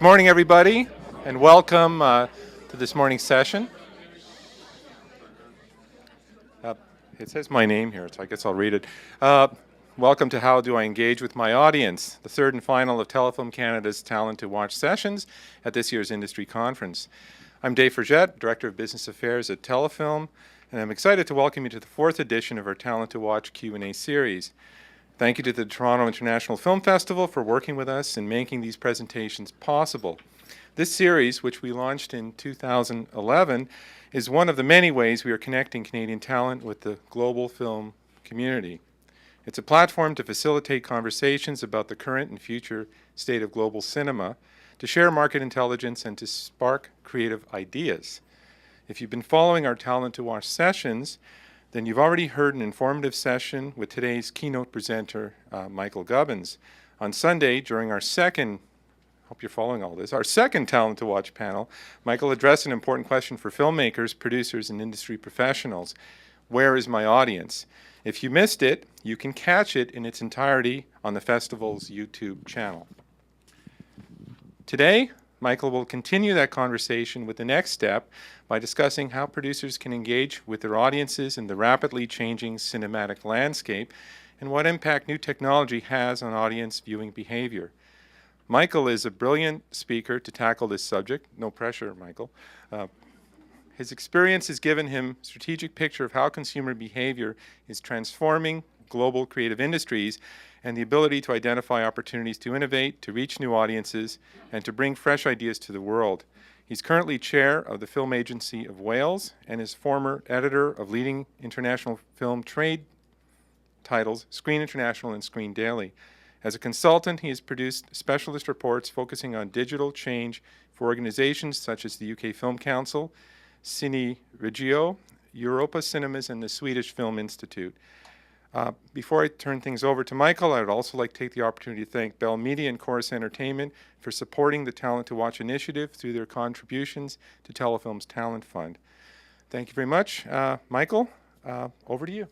Morning, everybody, and welcome to this morning's session. It says my name here, so I guess I'll read it. Welcome to How Do I Engage with My Audience, the third and final of Telefilm Canada's Talent to Watch sessions at this year's industry conference. I'm Dave Frigette, Director of Business Affairs at Telefilm, and I'm excited to welcome you to the fourth edition of our Talent to Watch Q&A series. Thank you to the Toronto International Film Festival for working with us in making these presentations possible. This series, which we launched in 2011, is one of the many ways we are connecting Canadian talent with the global film community. It's a platform to facilitate conversations about the current and future state of global cinema, to share market intelligence, and to spark creative ideas. If you've been following our Talent to Watch sessions, then you've already heard an informative session with today's keynote presenter, Michael Gubbins. On Sunday, during our second, hope you're following all this, our second Talent to Watch panel, Michael addressed an important question for filmmakers, producers, and industry professionals. Where is my audience? If you missed it, you can catch it in its entirety on the festival's YouTube channel. Today, Michael will continue that conversation with the next step by discussing how producers can engage with their audiences in the rapidly changing cinematic landscape and what impact new technology has on audience viewing behavior. Michael is a brilliant speaker to tackle this subject. No pressure, Michael. His experience has given him a strategic picture of how consumer behavior is transforming global creative industries and the ability to identify opportunities to innovate, to reach new audiences, and to bring fresh ideas to the world. He's currently chair of the Film Agency of Wales and is former editor of leading international film trade titles, Screen International and Screen Daily. As a consultant, he has produced specialist reports focusing on digital change for organizations such as the UK Film Council, Cine Regio, Europa Cinemas, and the Swedish Film Institute. Before I turn things over to Michael, I would also like to take the opportunity to thank Bell Media and Chorus Entertainment for supporting the Talent to Watch initiative through their contributions to Telefilm's Talent Fund. Thank you very much. Michael, over to you.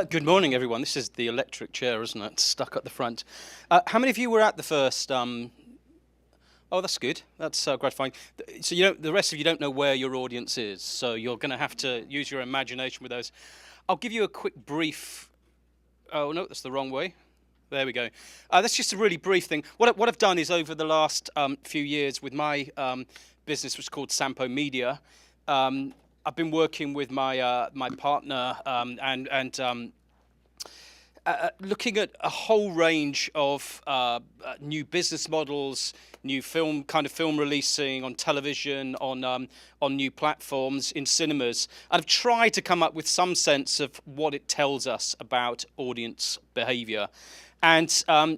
Good morning, everyone. This is the electric chair, isn't it? Stuck at the front. How many of you were at the first? Oh, that's good. That's gratifying. So the rest of you don't know where your audience is, so you're going to have to use your imagination with those. I'll give you a quick brief. Oh no, that's the wrong way. There we go. That's just a really brief thing. What I've done is over the last few years with my business, which is called Sampo Media, I've been working with my my partner and looking at a whole range of new business models, new film releasing on television, on new platforms, in cinemas. I've tried to come up with some sense of what it tells us about audience behaviour. And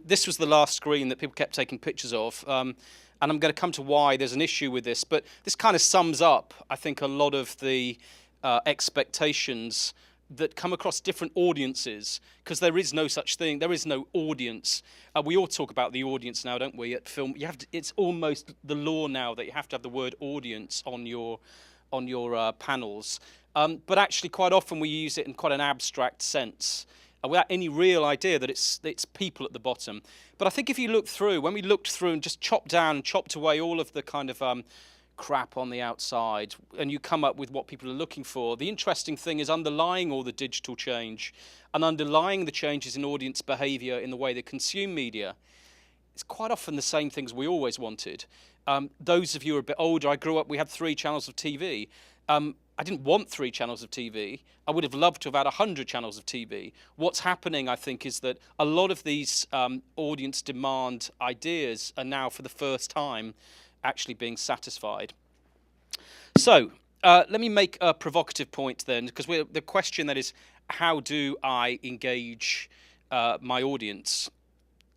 this was the last screen that people kept taking pictures of. And I'm going to come to why there's an issue with this. But this kind of sums up, I think, a lot of the expectations that come across different audiences, because there is no such thing. There is no audience. We all talk about the audience now, don't we? At film, you have to, it's almost the law now that you have to have the word audience on your panels. But actually, quite often we use it in quite an abstract sense, without any real idea that it's people at the bottom. But I think if you look through, when we looked through and just chopped down and chopped away all of the kind of crap on the outside, and you come up with what people are looking for, the interesting thing is underlying all the digital change and underlying the changes in audience behaviour in the way they consume media, it's quite often the same things we always wanted. Those of you who are a bit older, I grew up, we had 3 channels of TV. I didn't want 3 channels of TV. I would have loved to have had 100 channels of TV. What's happening, I think, is that a lot of these audience demand ideas are now, for the first time, actually being satisfied. So let me make a provocative point then, because the question then is, how do I engage my audience?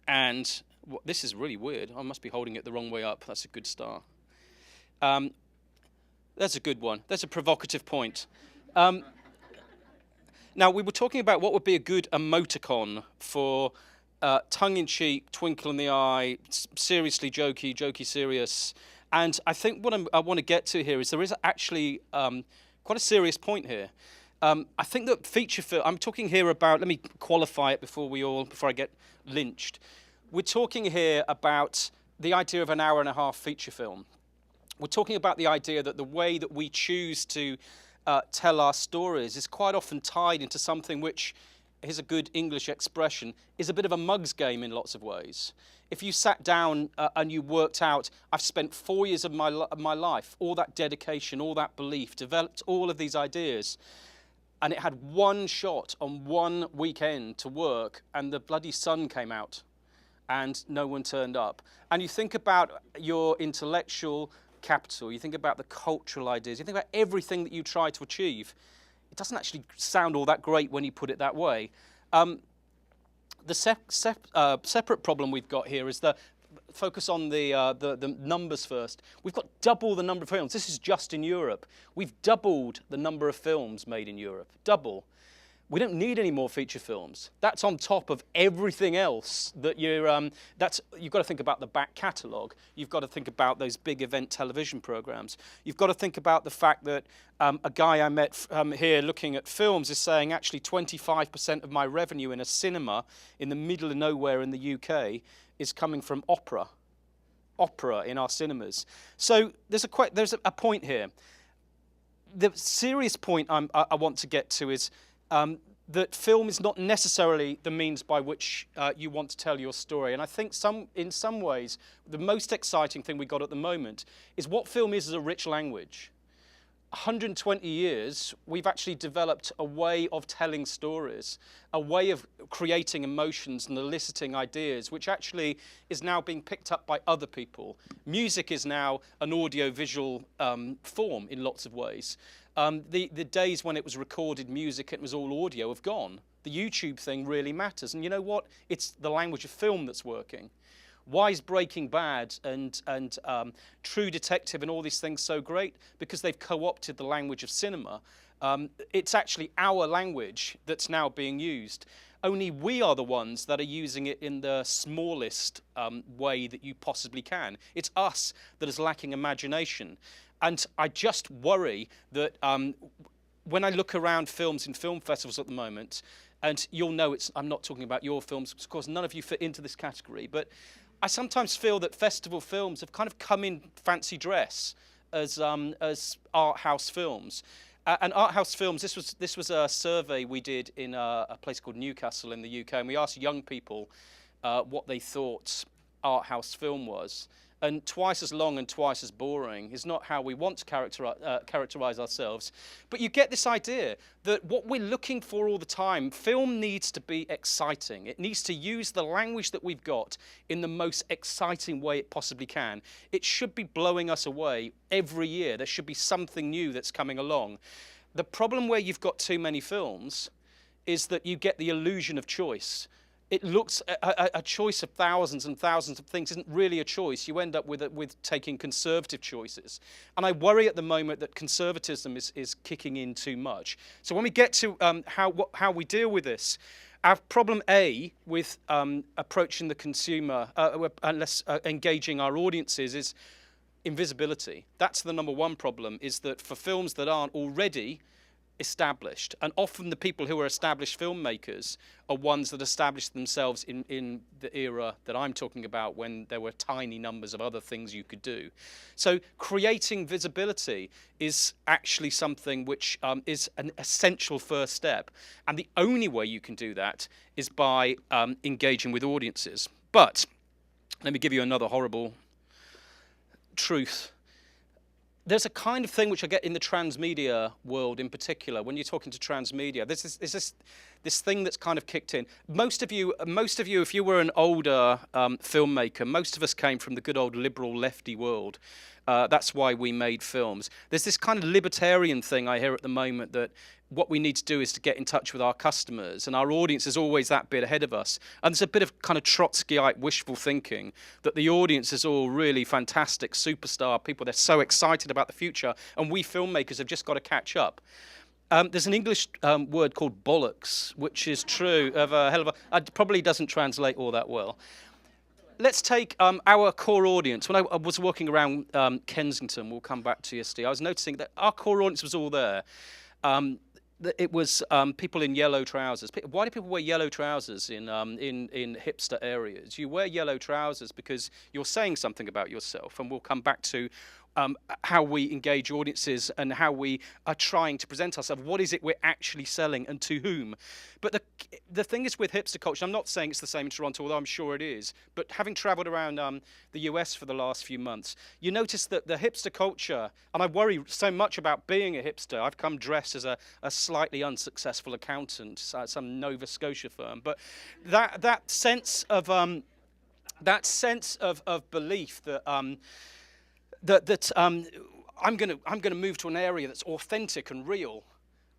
And this is really weird. I must be holding it the wrong way up. That's a good start. That's a good one. That's a provocative point. Now, we were talking about what would be a good emoticon for tongue-in-cheek, twinkle in the eye, seriously jokey, jokey serious. And I think what I want to get to here is there is actually quite a serious point here. I think that feature film, I'm talking here about, let me qualify it before I get lynched. We're talking here about the idea of an hour and a half feature film. We're talking about the idea that the way that we choose to tell our stories is quite often tied into something which, here's a good English expression, is a bit of a mug's game in lots of ways. If you sat down and you worked out, I've spent 4 years of my life, all that dedication, all that belief, developed all of these ideas, and it had one shot on one weekend to work, and the bloody sun came out, and no one turned up. And you think about your intellectual capital, you think about the cultural ideas, you think about everything that you try to achieve. It doesn't actually sound all that great when you put it that way. The separate problem we've got here is the focus on the numbers first. We've got double the number of films. This is just in Europe. We've doubled the number of films made in Europe. Double. We don't need any more feature films. That's on top of everything else that you've got to think about the back catalogue. You've got to think about those big event television programs. You've got to think about the fact that a guy I met here looking at films is saying actually 25% of my revenue in a cinema in the middle of nowhere in the UK is coming from opera in our cinemas. So there's a point here. The serious point I want to get to is that film is not necessarily the means by which you want to tell your story. And I think in some ways, the most exciting thing we got at the moment is what film is as a rich language. 120 years, we've actually developed a way of telling stories, a way of creating emotions and eliciting ideas, which actually is now being picked up by other people. Music is now an audio-visual form in lots of ways. The days when it was recorded music and it was all audio have gone. The YouTube thing really matters. And you know what? It's the language of film that's working. Why is Breaking Bad and True Detective and all these things so great? Because they've co-opted the language of cinema. It's actually our language that's now being used. Only we are the ones that are using it in the smallest way that you possibly can. It's us that is lacking imagination. And I just worry that when I look around films in film festivals at the moment, and you'll know I'm not talking about your films, of course none of you fit into this category, but I sometimes feel that festival films have kind of come in fancy dress as art house films. And art house films, this was a survey we did in a place called Newcastle in the UK, and we asked young people what they thought art house film was. And twice as long and twice as boring is not how we want to characterize ourselves. But you get this idea that what we're looking for all the time, film needs to be exciting. It needs to use the language that we've got in the most exciting way it possibly can. It should be blowing us away every year. There should be something new that's coming along. The problem where you've got too many films is that you get the illusion of choice. It looks a choice of thousands and thousands of things isn't really a choice. You end up with taking conservative choices. And I worry at the moment that conservatism is kicking in too much. So when we get to how we deal with this, our problem A with approaching the consumer, unless engaging our audiences, is invisibility. That's the number one problem, is that for films that aren't already established, and often the people who are established filmmakers are ones that established themselves in the era that I'm talking about, when there were tiny numbers of other things you could do. So creating visibility is actually something which is an essential first step, and the only way you can do that is by engaging with audiences. But let me give you another horrible truth. There's a kind of thing which I get in the transmedia world in particular. When you're talking to transmedia, there's this thing that's kind of kicked in. Most of you, if you were an older filmmaker, most of us came from the good old liberal lefty world. That's why we made films. There's this kind of libertarian thing I hear at the moment, that what we need to do is to get in touch with our customers, and our audience is always that bit ahead of us. And there's a bit of kind of Trotskyite wishful thinking that the audience is all really fantastic superstar people. They're so excited about the future, and we filmmakers have just got to catch up. There's an English word called bollocks, which is true of a hell of a... It probably doesn't translate all that well. Let's take our core audience. When I was walking around Kensington, we'll come back to yesterday, I was noticing that our core audience was all there. it was people in yellow trousers. Why do people wear yellow trousers in hipster areas? You wear yellow trousers because you're saying something about yourself, and we'll come back to how we engage audiences and how we are trying to present ourselves. What is it we're actually selling, and to whom? But the thing is with hipster culture, I'm not saying it's the same in Toronto, although I'm sure it is. But having travelled around the US for the last few months, you notice that the hipster culture, and I worry so much about being a hipster. I've come dressed as a slightly unsuccessful accountant at some Nova Scotia firm, but that sense of belief that I'm going to move to an area that's authentic and real.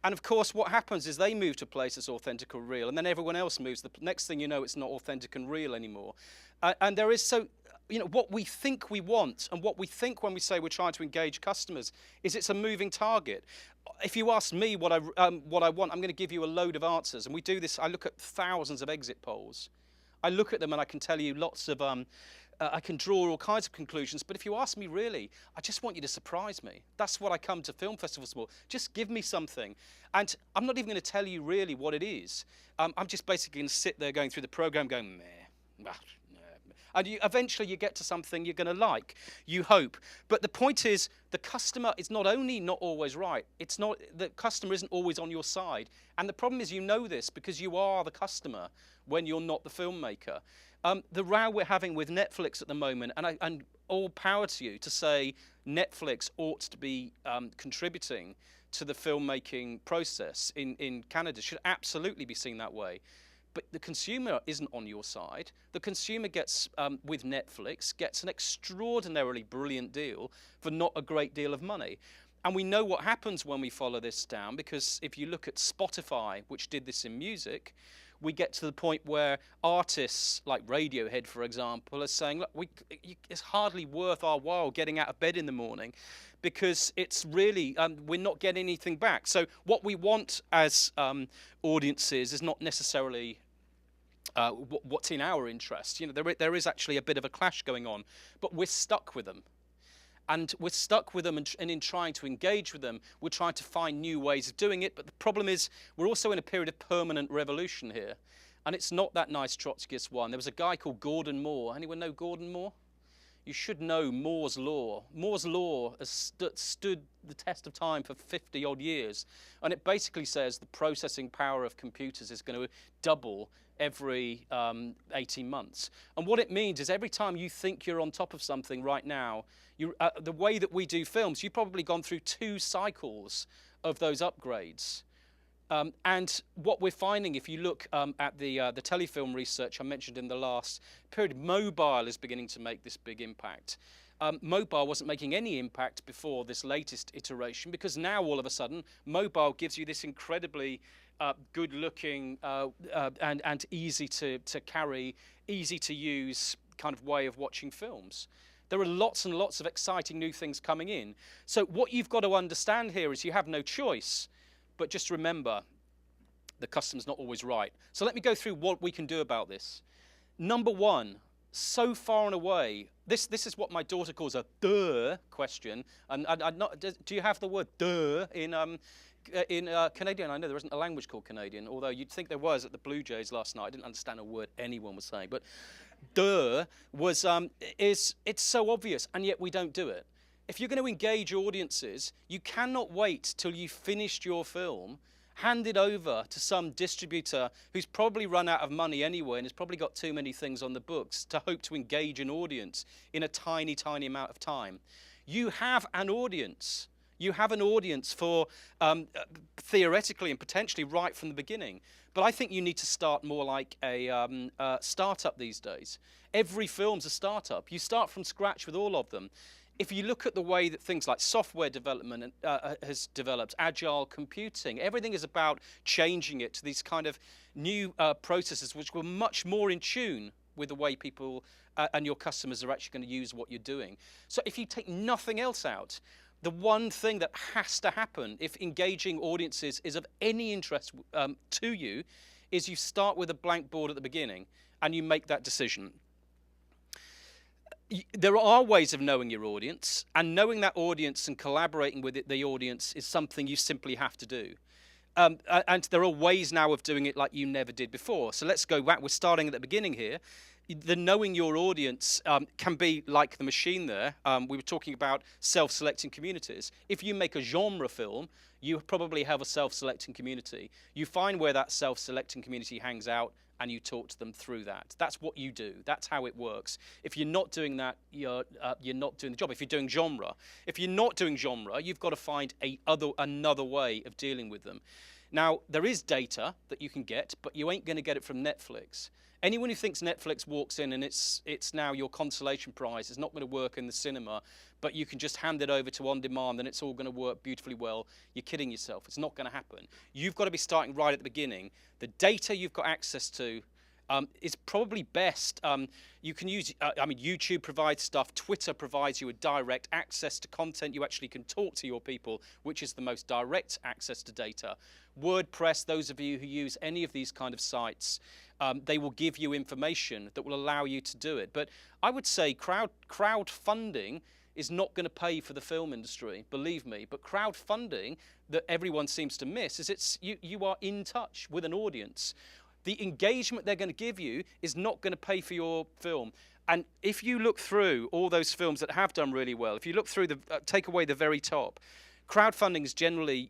And of course, what happens is they move to a place that's authentic and real, and then everyone else moves. The next thing you know, it's not authentic and real anymore. And there is what we think we want, and what we think when we say we're trying to engage customers, is it's a moving target. If you ask me what I want, I'm going to give you a load of answers. And we do this. I look at thousands of exit polls. I look at them and I can tell you lots of. I can draw all kinds of conclusions, but if you ask me really, I just want you to surprise me. That's what I come to film festivals for. Just give me something. And I'm not even going to tell you really what it is. I'm just basically going to sit there going through the program going, meh. And eventually you get to something you're going to like, you hope. But the point is, the customer is not only not always right, the customer isn't always on your side. And the problem is, you know this because you are the customer when you're not the filmmaker. The row we're having with Netflix at the moment, and all power to you to say Netflix ought to be contributing to the filmmaking process in Canada, should absolutely be seen that way. But the consumer isn't on your side. The consumer gets, with Netflix, gets an extraordinarily brilliant deal for not a great deal of money. And we know what happens when we follow this down, because if you look at Spotify, which did this in music, we get to the point where artists like Radiohead, for example, are saying, look, it's hardly worth our while getting out of bed in the morning, because it's really, we're not getting anything back. So what we want as audiences is not necessarily what's in our interest. You know, there is actually a bit of a clash going on, but we're stuck with them. And we're stuck with them, and in trying to engage with them, we're trying to find new ways of doing it. But the problem is, we're also in a period of permanent revolution here. And it's not that nice Trotskyist one. There was a guy called Gordon Moore. Anyone know Gordon Moore? You should know Moore's Law. Moore's Law has stood the test of time for 50-odd years. And it basically says the processing power of computers is going to double every 18 months. And what it means is, every time you think you're on top of something right now, the way that we do films, you've probably gone through 2 cycles of those upgrades. And what we're finding, if you look at the Telefilm research I mentioned in the last period, mobile is beginning to make this big impact. Mobile wasn't making any impact before this latest iteration, because now all of a sudden mobile gives you this incredibly good-looking and easy to carry, easy to use kind of way of watching films. There are lots and lots of exciting new things coming in. So what you've got to understand here is you have no choice, but just remember, the customer's not always right. So let me go through what we can do about this. Number one, so far and away, this is what my daughter calls a duh question. And do you have the word duh in Canadian? I know there isn't a language called Canadian, although you'd think there was at the Blue Jays last night. I didn't understand a word anyone was saying, but duh was it's so obvious, and yet we don't do it. If you're going to engage audiences, you cannot wait till you've finished your film, hand it over to some distributor who's probably run out of money anyway and has probably got too many things on the books to hope to engage an audience in a tiny, tiny amount of time. You have an audience. You have an audience for theoretically and potentially right from the beginning. But I think you need to start more like a startup these days. Every film's a startup. You start from scratch with all of them. If you look at the way that things like software development has developed, agile computing, everything is about changing it to these kind of new processes which were much more in tune with the way people and your customers are actually going to use what you're doing. So if you take nothing else out, the one thing that has to happen if engaging audiences is of any interest to you is you start with a blank board at the beginning and you make that decision. There are ways of knowing your audience, and knowing that audience and collaborating with the audience is something you simply have to do. And there are ways now of doing it like you never did before. So let's go back. We're starting at the beginning here. The knowing your audience can be like the machine there. We were talking about self-selecting communities. If you make a genre film, you probably have a self-selecting community. You find where that self-selecting community hangs out and you talk to them through that. That's what you do. That's how it works. If you're not doing that, you're not doing the job. If you're doing genre, if you're not doing genre, you've got to find another way of dealing with them. Now, there is data that you can get, but you ain't going to get it from Netflix. Anyone who thinks Netflix walks in and it's now your consolation prize, it's not going to work in the cinema, but you can just hand it over to on demand and it's all going to work beautifully well, you're kidding yourself. It's not going to happen. You've got to be starting right at the beginning. The data you've got access to is probably best. You can use, YouTube provides stuff, Twitter provides you a direct access to content. You actually can talk to your people, which is the most direct access to data. WordPress, those of you who use any of these kind of sites, they will give you information that will allow you to do it. But I would say crowdfunding is not going to pay for the film industry, believe me. But crowdfunding that everyone seems to miss is you are in touch with an audience. The engagement they're going to give you is not going to pay for your film. And if you look through all those films that have done really well, if you look through take away the very top, crowdfunding is generally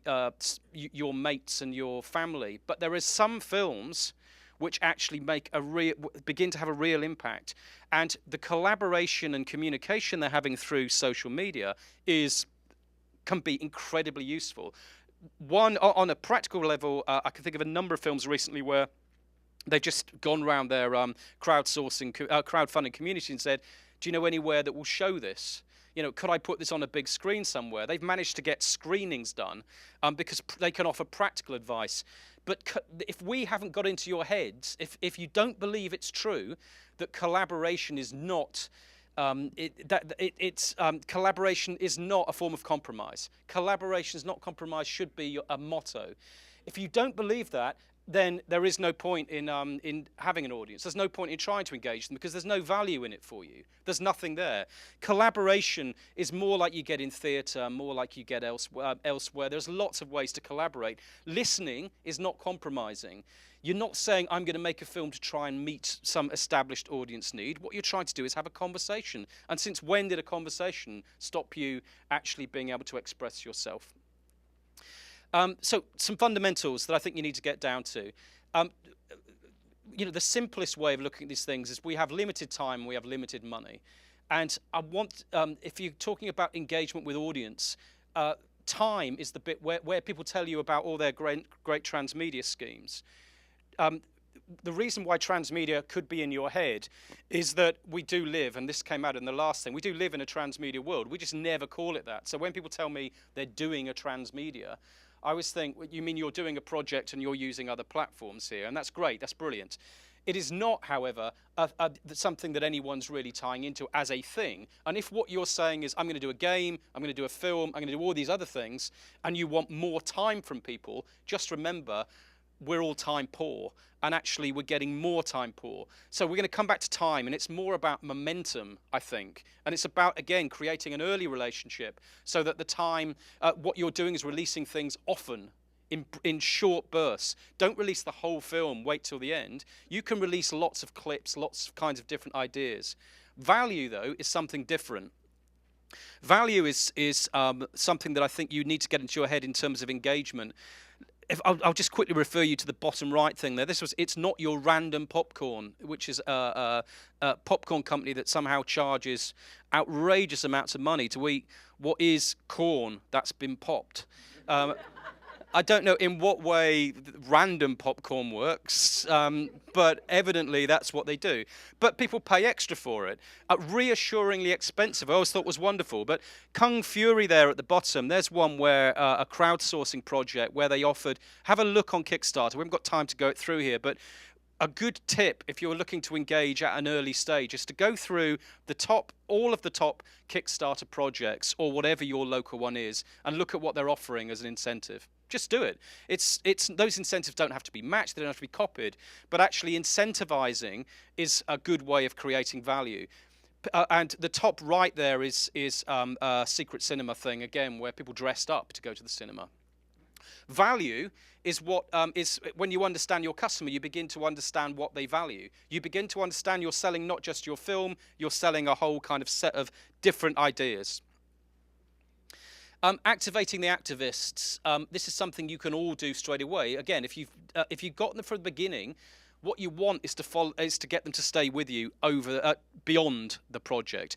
your mates and your family. But there is some films which actually begin to have a real impact. And the collaboration and communication they're having through social media can be incredibly useful. One, on a practical level, I can think of a number of films recently where they've just gone around their crowdfunding community and said, do you know anywhere that will show this? Could I put this on a big screen somewhere? They've managed to get screenings done because they can offer practical advice. But if we haven't got into your heads, if you don't believe it's true that collaboration is not, collaboration is not a form of compromise. Collaboration is not compromise should be a motto. If you don't believe that, then there is no point in having an audience. There's no point in trying to engage them because there's no value in it for you. There's nothing there. Collaboration is more like you get in theatre, more like you get elsewhere. There's lots of ways to collaborate. Listening is not compromising. You're not saying, I'm going to make a film to try and meet some established audience need. What you're trying to do is have a conversation. And since when did a conversation stop you actually being able to express yourself? So some fundamentals that I think you need to get down to. The simplest way of looking at these things is we have limited time and we have limited money. And I want, if you're talking about engagement with audience, time is the bit where people tell you about all their great transmedia schemes. The reason why transmedia could be in your head is that we do live, and this came out in the last thing, we do live in a transmedia world. We just never call it that. So when people tell me they're doing a transmedia, I always think, you mean you're doing a project and you're using other platforms here, and that's great, that's brilliant. It is not, however, something that anyone's really tying into as a thing. And if what you're saying is, I'm going to do a game, I'm going to do a film, I'm going to do all these other things, and you want more time from people, just remember, we're all time poor, and actually we're getting more time poor. So we're going to come back to time, and it's more about momentum, I think. And it's about, again, creating an early relationship so that the time, what you're doing is releasing things often in short bursts. Don't release the whole film, wait till the end. You can release lots of clips, lots of kinds of different ideas. Value, though, is something different. Value is something that I think you need to get into your head in terms of engagement. I'll just quickly refer you to the bottom right thing there. It's not your random popcorn, which is a popcorn company that somehow charges outrageous amounts of money to eat what is corn that's been popped. I don't know in what way random popcorn works, but evidently that's what they do. But people pay extra for it. Reassuringly expensive, I always thought was wonderful. But Kung Fury there at the bottom, there's one where a crowdsourcing project where they offered, have a look on Kickstarter. We haven't got time to go through here, but a good tip if you're looking to engage at an early stage is to go through all of the top Kickstarter projects or whatever your local one is and look at what they're offering as an incentive. Just do it. It's those incentives don't have to be matched, they don't have to be copied, but actually incentivizing is a good way of creating value. And the top right there is a secret cinema thing, again, where people dressed up to go to the cinema. Value is what is when you understand your customer, you begin to understand what they value. You begin to understand you're selling not just your film, you're selling a whole kind of set of different ideas. Activating the activists. This is something you can all do straight away. Again, if you've got them from the beginning, what you want is to get them to stay with you over beyond the project.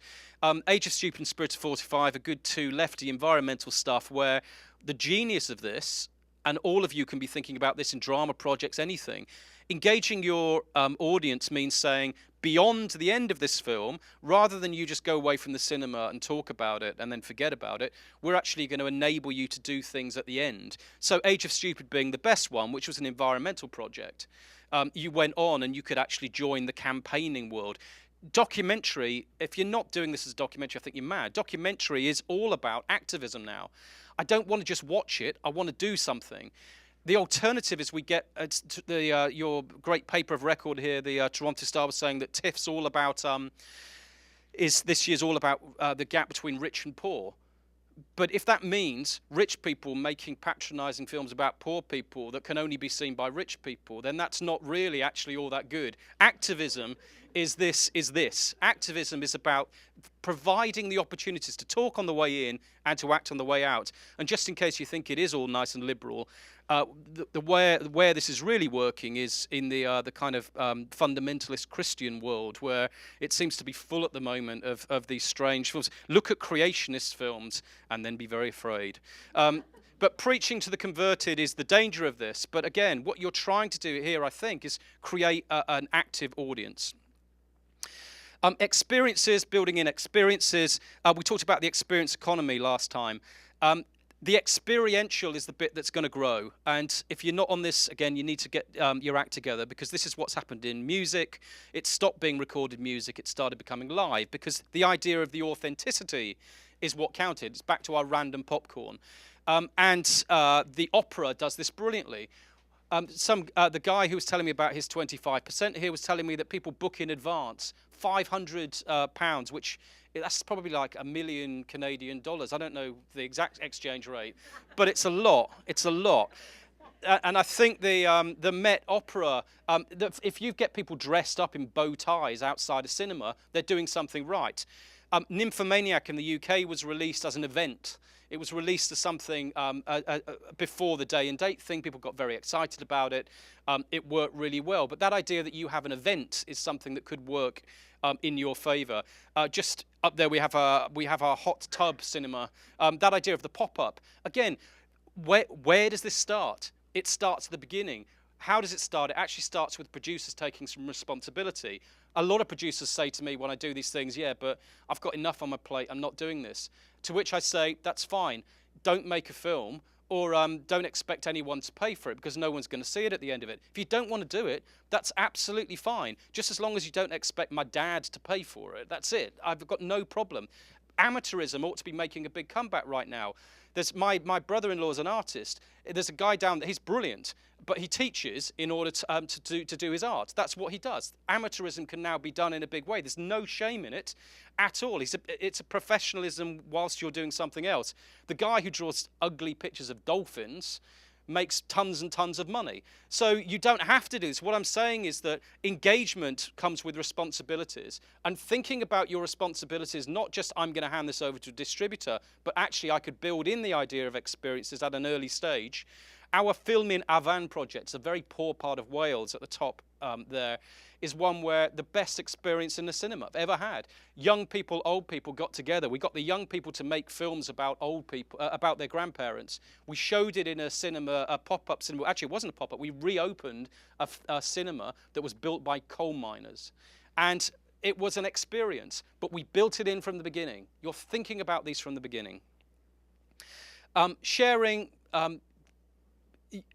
Age of Stupid and Spirit of 45 are good two lefty environmental stuff where the genius of this, and all of you can be thinking about this in drama projects, anything. Engaging your audience means saying, beyond the end of this film, rather than you just go away from the cinema and talk about it and then forget about it, we're actually going to enable you to do things at the end. So Age of Stupid being the best one, which was an environmental project, you went on and you could actually join the campaigning world. Documentary, if you're not doing this as a documentary, I think you're mad. Documentary is all about activism now. I don't want to just watch it, I want to do something. The alternative is we get your great paper of record here. The Toronto Star was saying that TIFF's all about this year's all about the gap between rich and poor. But if that means rich people making patronising films about poor people that can only be seen by rich people, then that's not really actually all that good. Activism is this. Activism is about providing the opportunities to talk on the way in and to act on the way out. And just in case you think it is all nice and liberal, where this is really working is in the kind of fundamentalist Christian world, where it seems to be full at the moment of these strange films. Look at creationist films and then be very afraid. But preaching to the converted is the danger of this. But again, what you're trying to do here, I think, is create an active audience. Experiences, building in experiences. We talked about the experience economy last time. The experiential is the bit that's going to grow. And if you're not on this, again, you need to get your act together, because this is what's happened in music. It stopped being recorded music. It started becoming live, because the idea of the authenticity is what counted. It's back to our random popcorn. The opera does this brilliantly. The guy who was telling me about his 25% here was telling me that people book in advance £500, which that's probably like $1 million Canadian dollars. I don't know the exact exchange rate, but it's a lot. It's a lot. And I think the Met Opera, if you get people dressed up in bow ties outside a cinema, they're doing something right. Nymphomaniac in the UK was released as an event. It was released as something before the day and date thing. People got very excited about it. It worked really well. But that idea that you have an event is something that could work in your favour. Just up there, we have our hot tub cinema. That idea of the pop-up. Again, where does this start? It starts at the beginning. How does it start? It actually starts with producers taking some responsibility. A lot of producers say to me when I do these things, yeah, but I've got enough on my plate, I'm not doing this. To which I say, that's fine. Don't make a film, or don't expect anyone to pay for it, because no one's going to see it at the end of it. If you don't want to do it, that's absolutely fine. Just as long as you don't expect my dad to pay for it, that's it. I've got no problem. Amateurism ought to be making a big comeback right now. There's my brother-in-law is an artist. There's a guy down there, he's brilliant, but he teaches in order to do his art. That's what he does. Amateurism can now be done in a big way. There's no shame in it at all. It's a professionalism whilst you're doing something else. The guy who draws ugly pictures of dolphins makes tons and tons of money. So you don't have to do this. What I'm saying is that engagement comes with responsibilities, and thinking about your responsibilities, not just I'm going to hand this over to a distributor, but actually I could build in the idea of experiences at an early stage. Our Film in Avan project, a very poor part of Wales at the top there, is one where the best experience in the cinema I've ever had. Young people, old people got together. We got the young people to make films about old people, about their grandparents. We showed it in a cinema, a pop-up cinema. Actually, it wasn't a pop-up. We reopened a cinema that was built by coal miners. And it was an experience, but we built it in from the beginning. You're thinking about these from the beginning. Sharing...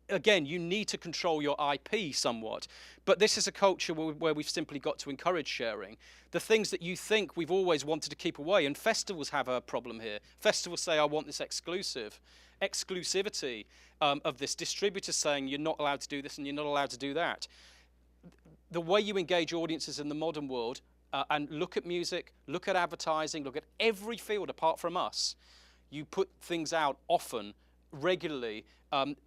Again, you need to control your IP somewhat, but this is a culture where we've simply got to encourage sharing. The things that you think we've always wanted to keep away, and festivals have a problem here. Festivals say, I want this exclusivity of this. Distributors saying you're not allowed to do this and you're not allowed to do that. The way you engage audiences in the modern world, and look at music, look at advertising, look at every field apart from us, you put things out often regularly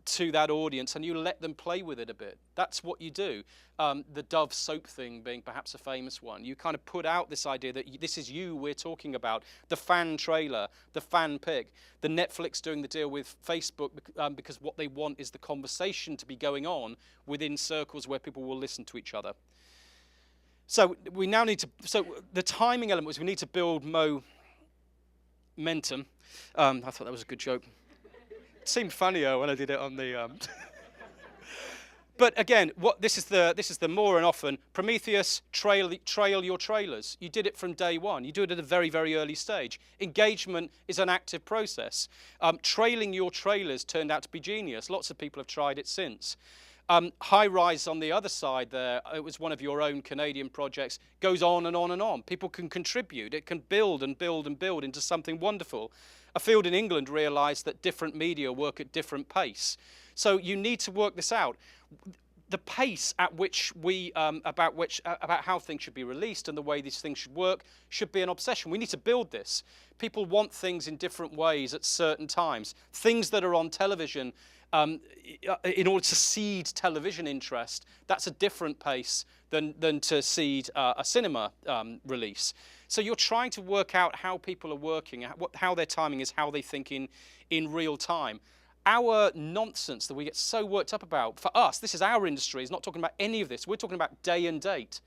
to that audience, and you let them play with it a bit. That's what you do. The Dove soap thing being perhaps a famous one. You kind of put out this idea that this is you we're talking about. The fan trailer, the fan pick, the Netflix doing the deal with Facebook because what they want is the conversation to be going on within circles where people will listen to each other. So we now need to, so the timing element was we need to build momentum. I thought that was a good joke. It seemed funnier when I did it on the. But again, this is the more and often Prometheus trail your trailers. You did it from day one. You do it at a very, very early stage. Engagement is an active process. Trailing your trailers turned out to be genius. Lots of people have tried it since. High Rise on the other side there, it was one of your own Canadian projects, goes on and on and on. People can contribute. It can build and build and build into something wonderful. A field in England realised that different media work at different pace. So you need to work this out. The pace at which we, about how things should be released and the way these things should work should be an obsession. We need to build this. People want things in different ways at certain times. Things that are on television, in order to seed television interest, that's a different pace than to seed a cinema release. So you're trying to work out how people are working, how their timing is, how they think in real time. Our nonsense that we get so worked up about, for us, this is our industry, is not talking about any of this. We're talking about day and date.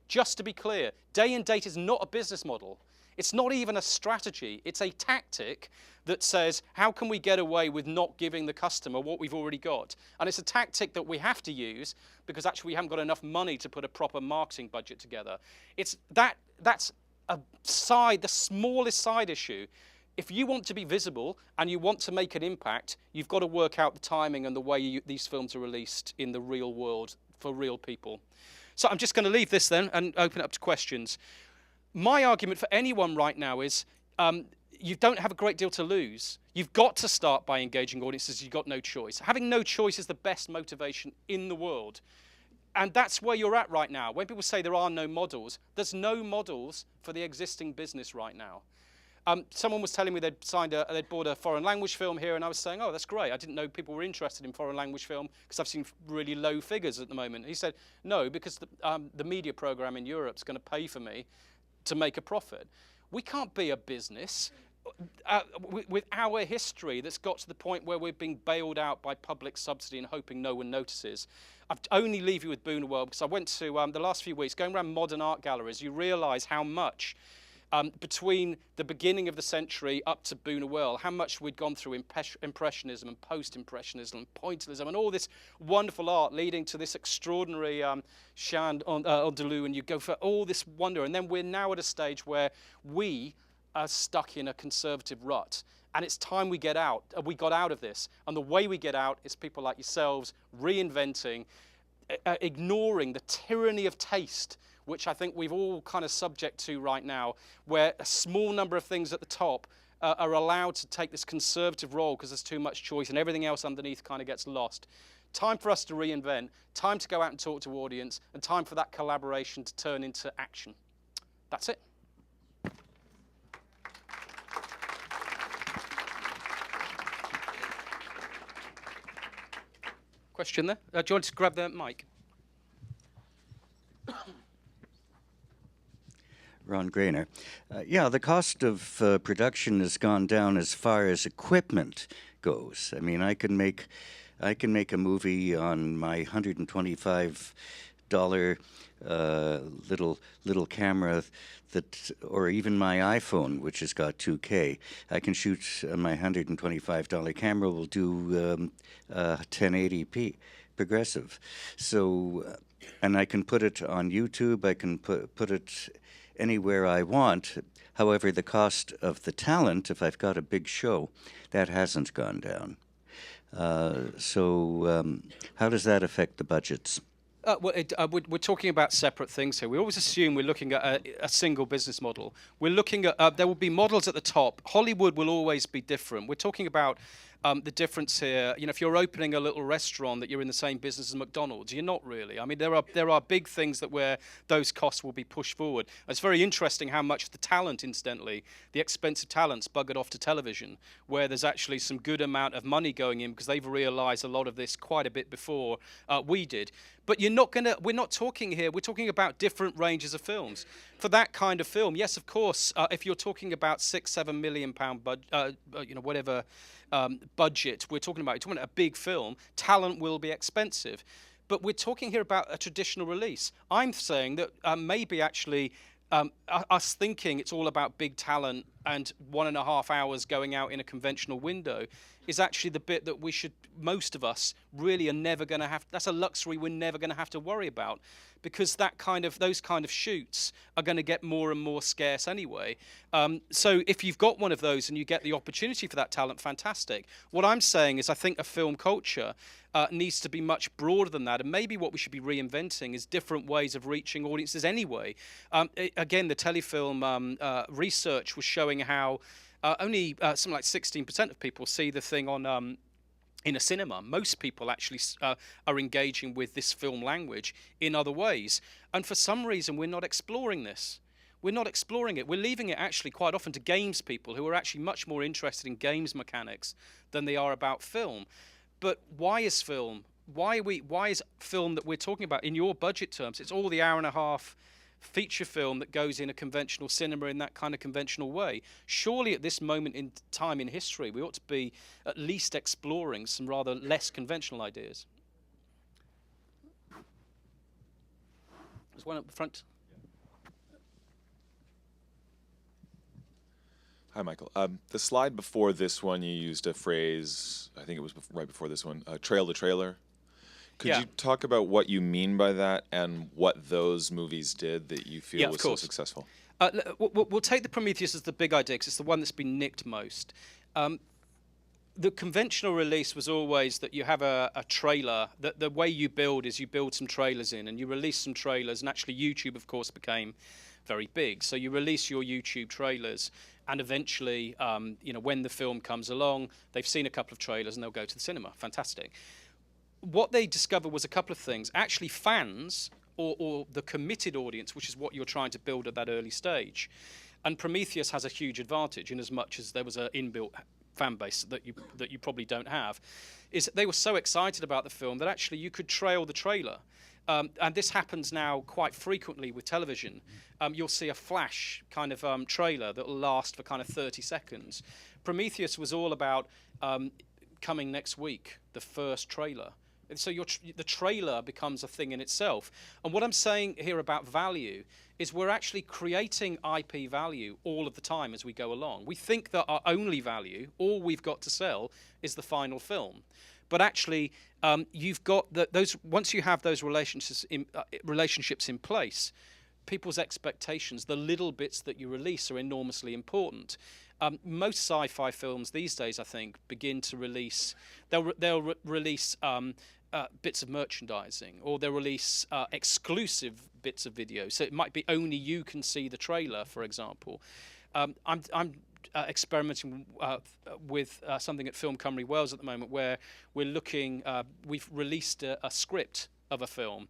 Just to be clear, day and date is not a business model. It's not even a strategy. It's a tactic that says, how can we get away with not giving the customer what we've already got? And it's a tactic that we have to use because actually we haven't got enough money to put a proper marketing budget together. That's the smallest side issue. If you want to be visible and you want to make an impact, you've got to work out the timing and the way these films are released in the real world for real people. So I'm just going to leave this then and open it up to questions. My argument for anyone right now is you don't have a great deal to lose. You've got to start by engaging audiences. You've got no choice. Having no choice is the best motivation in the world. And that's where you're at right now. When people say there are no models, there's no models for the existing business right now. Someone was telling me they'd bought a foreign language film here, and I was saying, oh, that's great. I didn't know people were interested in foreign language film because I've seen really low figures at the moment. He said, no, because the media program in Europe is going to pay for me to make a profit. We can't be a business with our history that's got to the point where we're being bailed out by public subsidy and hoping no one notices. I'll only leave you with Boona World because I went to the last few weeks going around modern art galleries. You realise how much between the beginning of the century up to Boona World, how much we'd gone through Impressionism and Post-Impressionism and Pointillism and all this wonderful art leading to this extraordinary Chant Andalou, and you go for all this wonder. And then we're now at a stage where we are stuck in a conservative rut. And it's time we get out. We got out of this. And the way we get out is people like yourselves reinventing, ignoring the tyranny of taste, which I think we've all kind of subject to right now, where a small number of things at the top are allowed to take this conservative role because there's too much choice and everything else underneath kind of gets lost. Time for us to reinvent, time to go out and talk to audience, and time for that collaboration to turn into action. That's it. Question there? Do you want to grab the mic? Ron Grainer. Yeah, the cost of production has gone down as far as equipment goes. I mean, I can make a movie on my $125 little camera that, or even my iPhone, which has got 2K. I can shoot on my $125 camera. Will do 1080p progressive. So, and I can put it on YouTube. I can put it anywhere I want. However, the cost of the talent, if I've got a big show, that hasn't gone down. So how does that affect the budgets? We're talking about separate things here. We always assume we're looking at a single business model. We're looking at, there will be models at the top. Hollywood will always be different. We're talking about The difference here, you know, if you're opening a little restaurant, that you're in the same business as McDonald's. You're not really. I mean, there are big things that where those costs will be pushed forward. It's very interesting how much of the talent, incidentally, the expensive talent's buggered off to television, where there's actually some good amount of money going in because they've realised a lot of this quite a bit before we did. But we're not talking here, we're talking about different ranges of films. For that kind of film, yes, of course, if you're talking about £6-7 million whatever budget we're talking about, you're talking about a big film, talent will be expensive. But we're talking here about a traditional release. I'm saying that maybe actually us thinking it's all about big talent and 1.5 hours going out in a conventional window is actually the bit that most of us really are never going to have. That's a luxury we're never going to have to worry about, because those kind of shoots are going to get more and more scarce anyway. So if you've got one of those and you get the opportunity for that talent, fantastic. What I'm saying is I think a film culture needs to be much broader than that, and maybe what we should be reinventing is different ways of reaching audiences anyway. Again, the Telefilm research was showing how only something like 16% of people see the thing on in a cinema. Most people actually are engaging with this film language in other ways. And for some reason, we're not exploring this. We're not exploring it. We're leaving it actually quite often to games people who are actually much more interested in games mechanics than they are about film. But why is film? Why is film that we're talking about in your budget terms? It's all the hour-and-a-half feature film that goes in a conventional cinema in that kind of conventional way. Surely at this moment in time in history, we ought to be at least exploring some rather less conventional ideas. There's one up the front. Hi, Michael. The slide before this one, you used a phrase, I think it was right before this one, trail the trailer. Could you talk about what you mean by that and what those movies did that you feel was so successful? We'll take the Prometheus as the big idea because it's the one that's been nicked most. The conventional release was always that you have a trailer. The way you build is you build some trailers in and you release some trailers. And actually YouTube, of course, became very big. So you release your YouTube trailers and eventually, when the film comes along, they've seen a couple of trailers and they'll go to the cinema. Fantastic. What they discovered was a couple of things. Actually, fans or the committed audience, which is what you're trying to build at that early stage. And Prometheus has a huge advantage in as much as there was an inbuilt fan base that you probably don't have, is they were so excited about the film that actually you could trail the trailer. And this happens now quite frequently with television. You'll see a flash kind of trailer that will last for kind of 30 seconds. Prometheus was all about coming next week, the first trailer. And so the trailer becomes a thing in itself. And what I'm saying here about value is we're actually creating IP value all of the time as we go along. We think that our only value, all we've got to sell, is the final film. But actually, you've got those. Once you have those relationships in place, people's expectations, the little bits that you release, are enormously important. Most sci-fi films these days, I think, begin to release. They'll release bits of merchandising, or they'll release exclusive bits of video. So it might be only you can see the trailer, for example. I'm experimenting with something at Film Cymru Wales at the moment, where we're looking. We've released a script of a film.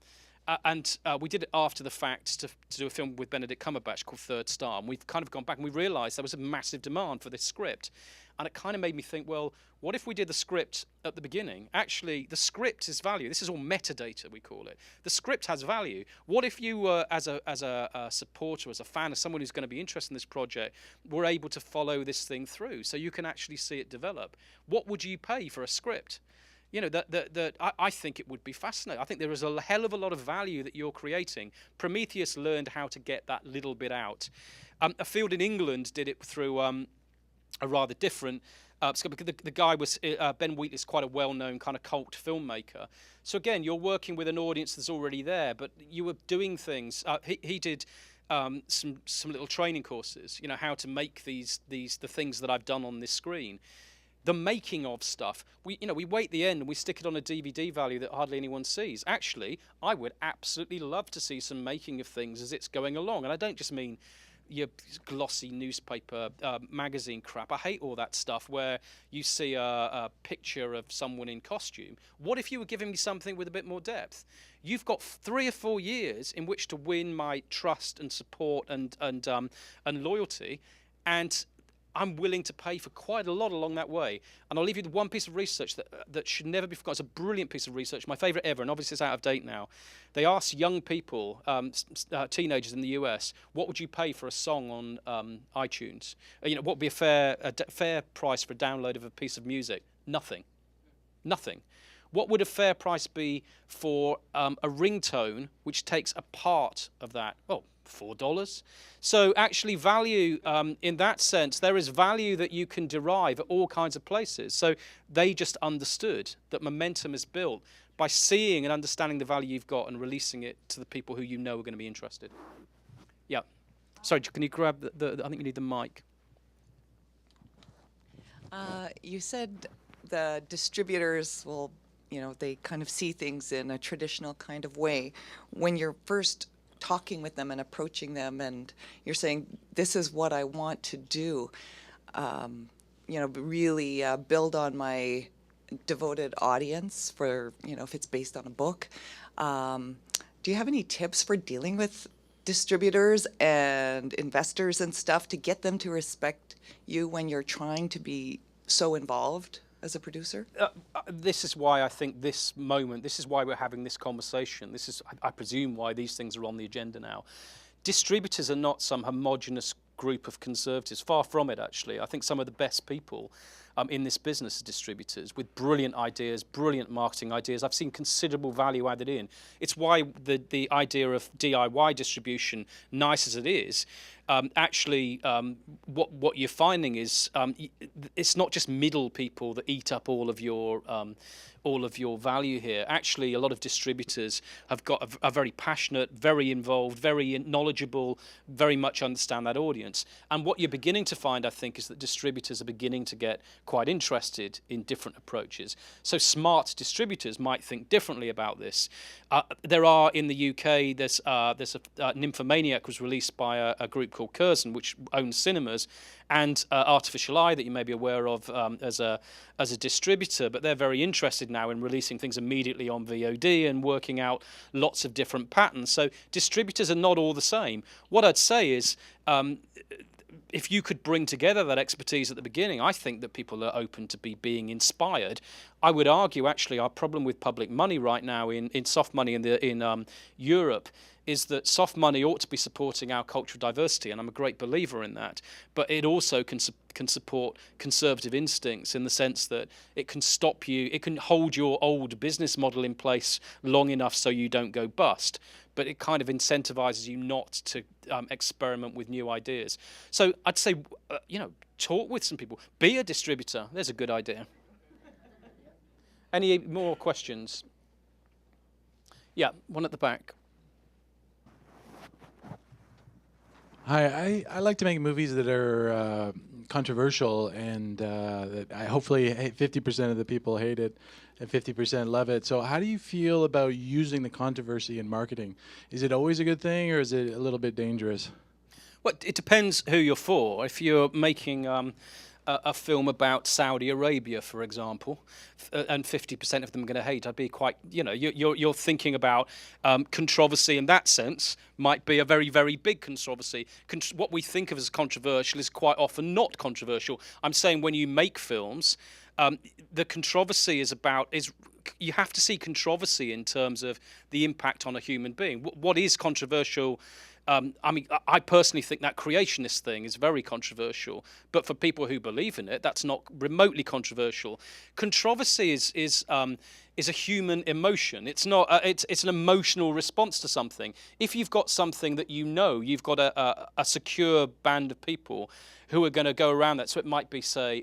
And we did it after the fact to do a film with Benedict Cumberbatch called Third Star. And we've kind of gone back and we realised there was a massive demand for this script. And it kind of made me think, well, what if we did the script at the beginning? Actually, the script is value. This is all metadata, we call it. The script has value. What if you were, as a supporter, as a fan, as someone who's going to be interested in this project, were able to follow this thing through so you can actually see it develop? What would you pay for a script? You know, I think it would be fascinating. I think there is a hell of a lot of value that you're creating. Prometheus learned how to get that little bit out. A field in England did it through a rather different. The guy was Ben Wheatley's quite a well-known kind of cult filmmaker. So again, you're working with an audience that's already there, but you were doing things. He did some little training courses. You know, how to make the things that I've done on this screen. The making of stuff, we wait the end and we stick it on a DVD value that hardly anyone sees. Actually, I would absolutely love to see some making of things as it's going along. And I don't just mean, your glossy newspaper magazine crap. I hate all that stuff where you see a picture of someone in costume. What if you were giving me something with a bit more depth? You've got 3 or 4 years in which to win my trust and support and loyalty, and I'm willing to pay for quite a lot along that way. And I'll leave you with one piece of research that should never be forgotten. It's a brilliant piece of research, my favourite ever, and obviously it's out of date now. They asked young people, teenagers in the US, what would you pay for a song on iTunes? What would be a fair price for a download of a piece of music? Nothing. Nothing. What would a fair price be for a ringtone which takes a part of that? Well, $4. So actually value, in that sense, there is value that you can derive at all kinds of places. So they just understood that momentum is built by seeing and understanding the value you've got and releasing it to the people who you know are going to be interested. Yeah. Sorry, can you grab I think you need the mic. You said the distributors will, they kind of see things in a traditional kind of way. When you're first talking with them and approaching them and you're saying, this is what I want to do, really build on my devoted audience for, if it's based on a book. Do you have any tips for dealing with distributors and investors and stuff to get them to respect you when you're trying to be so involved as a producer? This is why I think this is why we're having this conversation. This is, I presume, why these things are on the agenda now. Distributors are not some homogenous group of conservatives. Far from it, actually. I think some of the best people in this business are distributors with brilliant ideas, brilliant marketing ideas. I've seen considerable value added in. It's why the idea of DIY distribution, nice as it is, what you're finding is it's not just middle people that eat up all of your value here. Actually, a lot of distributors have got are very passionate, very involved, very knowledgeable, very much understand that audience. And what you're beginning to find, I think, is that distributors are beginning to get quite interested in different approaches. So smart distributors might think differently about this. There are in the UK, there's Nymphomaniac was released by a group called Curzon, which owns cinemas, and Artificial Eye, that you may be aware of as a distributor, but they're very interested now in releasing things immediately on VOD and working out lots of different patterns. So distributors are not all the same. What I'd say is, if you could bring together that expertise at the beginning, I think that people are open to being inspired. I would argue, actually, our problem with public money right now in soft money in Europe is that soft money ought to be supporting our cultural diversity, and I'm a great believer in that. But it also can support conservative instincts in the sense that it can stop you, it can hold your old business model in place long enough so you don't go bust. But it kind of incentivizes you not to experiment with new ideas. So I'd say, talk with some people. Be a distributor. There's a good idea. Any more questions? Yeah, one at the back. Hi, I like to make movies that are controversial, and that hopefully 50% of the people hate it and 50% love it. So how do you feel about using the controversy in marketing? Is it always a good thing, or is it a little bit dangerous? Well, it depends who you're for. If you're making a film about Saudi Arabia, for example, and 50% of them are going to hate, I'd be quite, you're thinking about controversy in that sense might be a very, very big controversy. What we think of as controversial is quite often not controversial. I'm saying when you make films, the controversy is you have to see controversy in terms of the impact on a human being. What is controversial? I personally think that creationist thing is very controversial, but for people who believe in it, that's not remotely controversial. Controversy is a human emotion. It's not. It's an emotional response to something. If you've got something that you've got a secure band of people who are going to go around that. So it might be, say,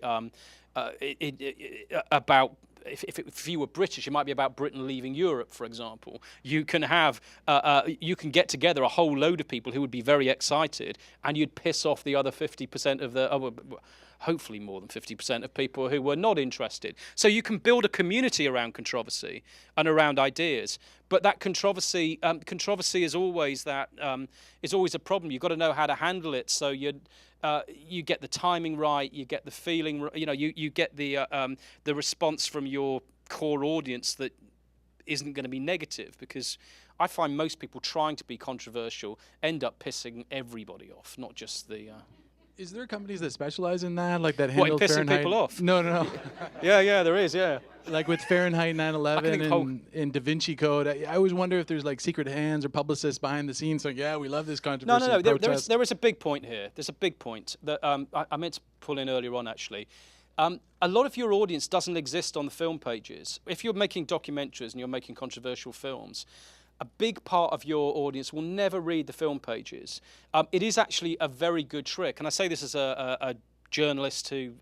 about. If you were British, it might be about Britain leaving Europe, for example. You can have, you can get together a whole load of people who would be very excited, and you'd piss off the other 50% of hopefully more than 50% of people who were not interested. So you can build a community around controversy and around ideas, But that controversy is always is always a problem. You've got to know how to handle it. So you get the timing right, you get the feeling, you get the response from your core audience that isn't going to be negative, because I find most people trying to be controversial end up pissing everybody off, not just the. Is there companies that specialize in that, like that What, in handle pissing Fahrenheit? people off? No, no, no. Yeah, there is, yeah. Like with Fahrenheit I 9/11 can think and Da Vinci Code, I always wonder if there's like secret hands or publicists behind the scenes saying, "Yeah, we love this controversy." No. protest." There is a big point here. There's a big point that I meant to pull in earlier on, actually. A lot of your audience doesn't exist on the film pages. If you're making documentaries and you're making controversial films, a big part of your audience will never read the film pages. It is actually a very good trick, and I say this as a journalist who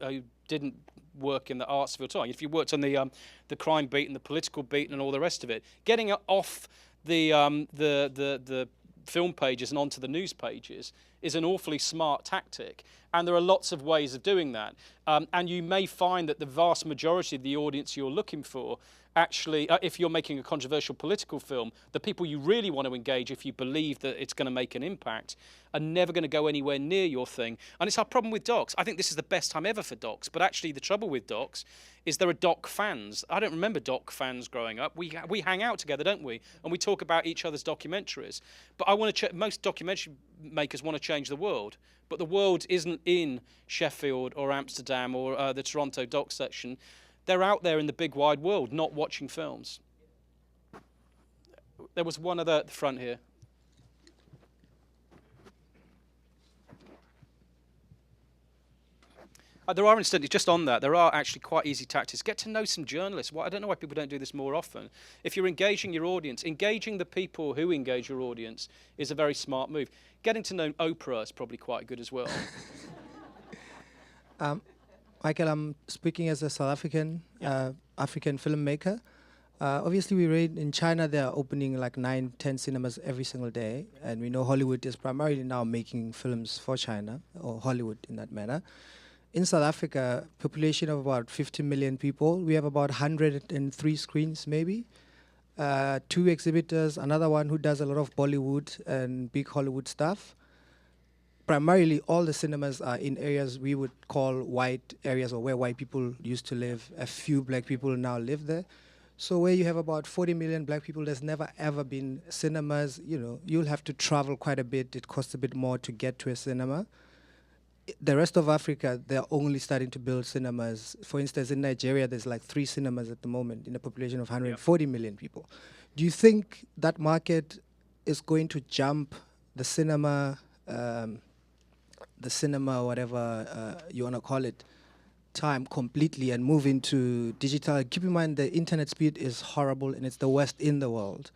didn't work in the arts field. If you worked on the crime beat and the political beat and all the rest of it, getting it off the film pages and onto the news pages is an awfully smart tactic. And there are lots of ways of doing that. And you may find that the vast majority of the audience you're looking for, actually, if you're making a controversial political film, the people you really want to engage, if you believe that it's going to make an impact, are never going to go anywhere near your thing. And it's our problem with docs. I think this is the best time ever for docs, but actually the trouble with docs is there are doc fans. I don't remember doc fans growing up. We hang out together, don't we? And we talk about each other's documentaries. But I want to most documentary makers want to change the world. But the world isn't in Sheffield or Amsterdam or the Toronto doc section. They're out there in the big wide world, not watching films. There was one other at the front here. There are, incidentally, just on that, there are actually quite easy tactics. Get to know some journalists. I don't know why people don't do this more often. If you're engaging your audience, engaging the people who engage your audience is a very smart move. Getting to know Oprah is probably quite good as well. Michael, I'm speaking as a South African African filmmaker. Obviously, we read in China they are opening like 9, 10 cinemas every single day, and we know Hollywood is primarily now making films for China, or Hollywood in that manner. In South Africa, population of about 50 million people, we have about 103 screens maybe, 2 exhibitors, another one who does a lot of Bollywood and big Hollywood stuff. Primarily, all the cinemas are in areas we would call white areas, or where white people used to live. A few black people now live there. So where you have about 40 million black people, there's never ever been cinemas. You'll have to travel quite a bit. It costs a bit more to get to a cinema. The rest of Africa, they're only starting to build cinemas. For instance, in Nigeria, there's like 3 cinemas at the moment in a population of 140 million people. Do you think that market is going to jump the cinema, whatever you want to call it, time completely and move into digital? Keep in mind the internet speed is horrible and it's the worst in the world.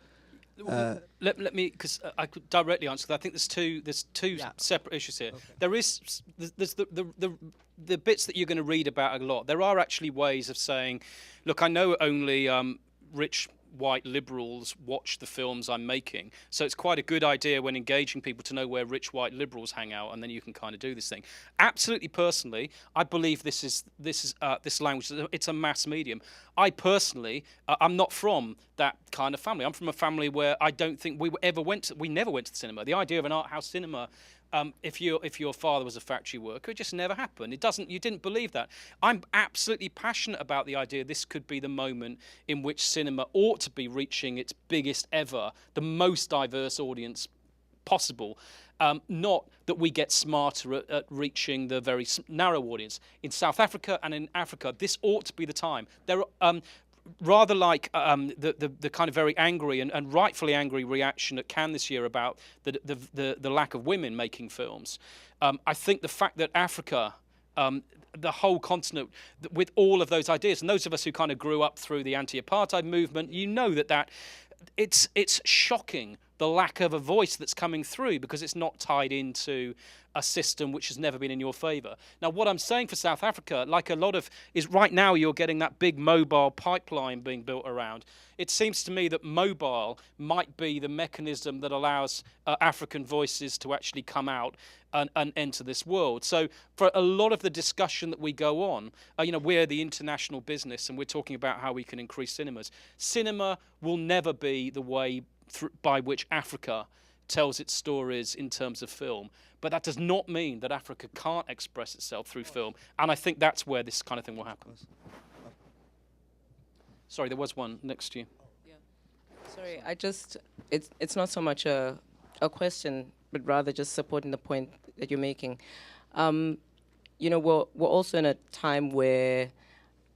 Let me, because I could directly answer that. I think there's two separate issues here. Okay. There's the bits that you're going to read about a lot. There are actually ways of saying, look, I know only rich white liberals watch the films I'm making, so it's quite a good idea when engaging people to know where rich white liberals hang out, and then you can kind of do this thing. Absolutely, personally, I believe this language, it's a mass medium. I personally, I'm not from that kind of family. I'm from a family where I don't think we never went to the cinema. The idea of an art house cinema, if your father was a factory worker, it just never happened. You didn't believe that. I'm absolutely passionate about the idea this could be the moment in which cinema ought to be reaching its biggest ever, the most diverse audience possible. Not that we get smarter at reaching the very narrow audience. In South Africa and in Africa, this ought to be the time. There are, rather like the kind of very angry and rightfully angry reaction at Cannes this year about the lack of women making films, I think the fact that Africa, the whole continent, with all of those ideas, and those of us who kind of grew up through the anti-apartheid movement, that it's shocking the lack of a voice that's coming through because it's not tied into a system which has never been in your favour. Now, what I'm saying for South Africa, like a lot of, is right now you're getting that big mobile pipeline being built around. It seems to me that mobile might be the mechanism that allows African voices to actually come out and enter this world. So for a lot of the discussion that we go on, we're the international business and we're talking about how we can increase cinemas. Cinema will never be the way by which Africa tells its stories in terms of film. But that does not mean that Africa can't express itself through film. And I think that's where this kind of thing will happen. Sorry, there was one next to you. Yeah. Sorry, it's not so much a question, but rather just supporting the point that you're making. We're also in a time where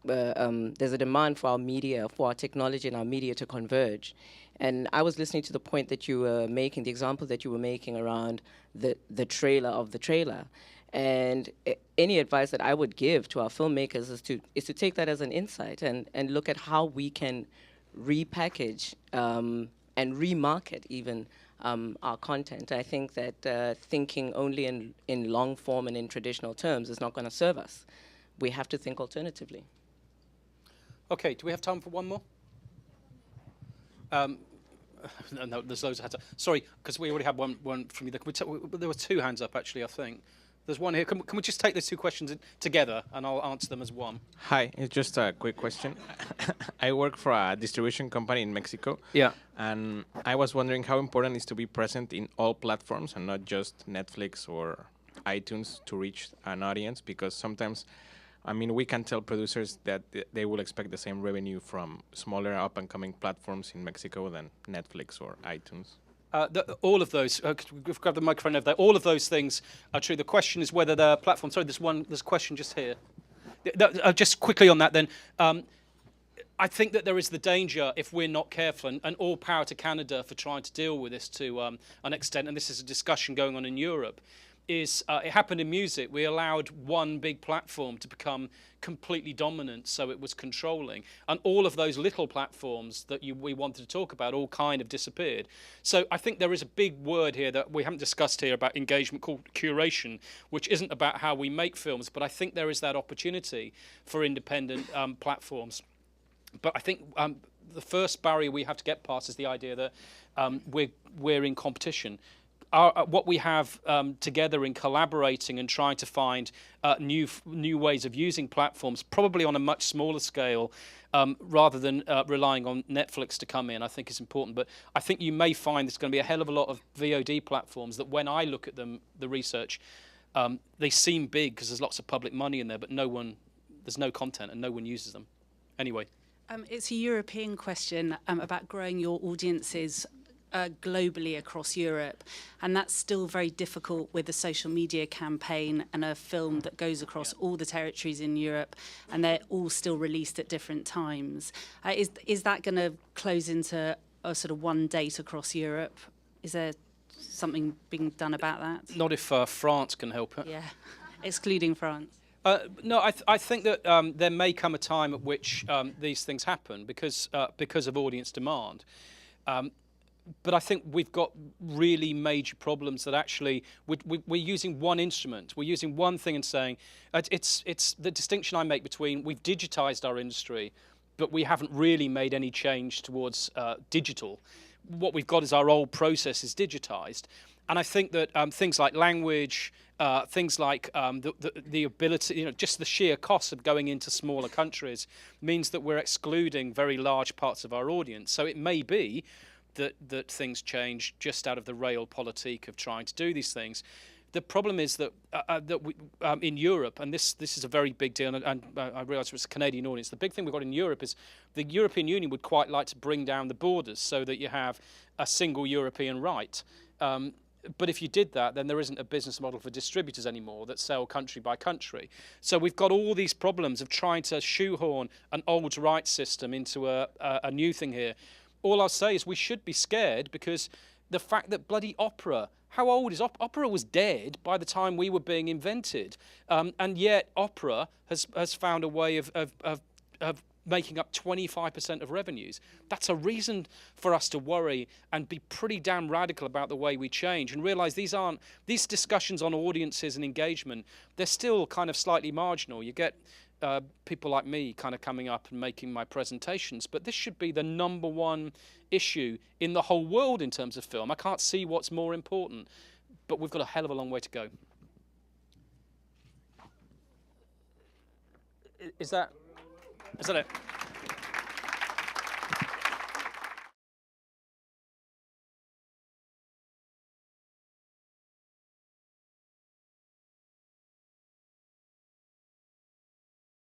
there's a demand for our media, for our technology and our media to converge. And I was listening to the point that you were making, the example that you were making around the trailer of the trailer. And any advice that I would give to our filmmakers is to take that as an insight and look at how we can repackage and remarket even our content. I think that thinking only in long form and in traditional terms is not going to serve us. We have to think alternatively. Okay, do we have time for one more? No, there's loads of hands up. Sorry, because we already had one from you. There were two hands up, actually, I think. There's one here. Can we just take those two questions together, and I'll answer them as one? Hi, it's just a quick question. I work for a distribution company in Mexico. Yeah. And I was wondering how important it is to be present in all platforms and not just Netflix or iTunes to reach an audience, because sometimes, we can tell producers that they will expect the same revenue from smaller up-and-coming platforms in Mexico than Netflix or iTunes. All of those, we've grabbed the microphone over there, all of those things are true. The question is whether the platform, sorry, there's a question just here. Just quickly on that then, I think that there is the danger if we're not careful, and all power to Canada for trying to deal with this to an extent, and this is a discussion going on in Europe, is it happened in music. We allowed one big platform to become completely dominant, so it was controlling. And all of those little platforms that we wanted to talk about all kind of disappeared. So I think there is a big word here that we haven't discussed here about engagement called curation, which isn't about how we make films, but I think there is that opportunity for independent platforms. But I think the first barrier we have to get past is the idea that we're in competition. What we have together in collaborating and trying to find new ways of using platforms, probably on a much smaller scale, rather than relying on Netflix to come in, I think is important. But I think you may find there's going to be a hell of a lot of VOD platforms that when I look at them, the research, they seem big because there's lots of public money in there, but there's no content and no one uses them. Anyway. It's a European question about growing your audiences globally across Europe, and that's still very difficult with a social media campaign and a film that goes across all the territories in Europe, and they're all still released at different times. Is that going to close into a sort of one date across Europe? Is there something being done about that? Not if France can help it. Yeah, excluding France. No, I think that there may come a time at which these things happen because of audience demand. But I think we've got really major problems that actually we're using one instrument, we're using one thing and saying it's the distinction I make between we've digitized our industry, but we haven't really made any change towards digital. What we've got is our old processes digitized, and I think that things like language, things like the ability, just the sheer cost of going into smaller countries means that we're excluding very large parts of our audience. So it may be that things change just out of the realpolitik of trying to do these things. The problem is that we, in Europe, and this is a very big deal, and I realise it's a Canadian audience, the big thing we've got in Europe is the European Union would quite like to bring down the borders so that you have a single European right. But if you did that, then there isn't a business model for distributors anymore that sell country by country. So we've got all these problems of trying to shoehorn an old rights system into a new thing here. All I'll say is we should be scared because the fact that bloody opera, how old is opera? Opera was dead by the time we were being invented. And yet opera has found a way of making up 25% of revenues. That's a reason for us to worry and be pretty damn radical about the way we change, and realize these discussions on audiences and engagement, they're still kind of slightly marginal. You get people like me kind of coming up and making my presentations, but this should be the #1 issue in the whole world in terms of film. I can't see what's more important, but we've got a hell of a long way to go. Is that it?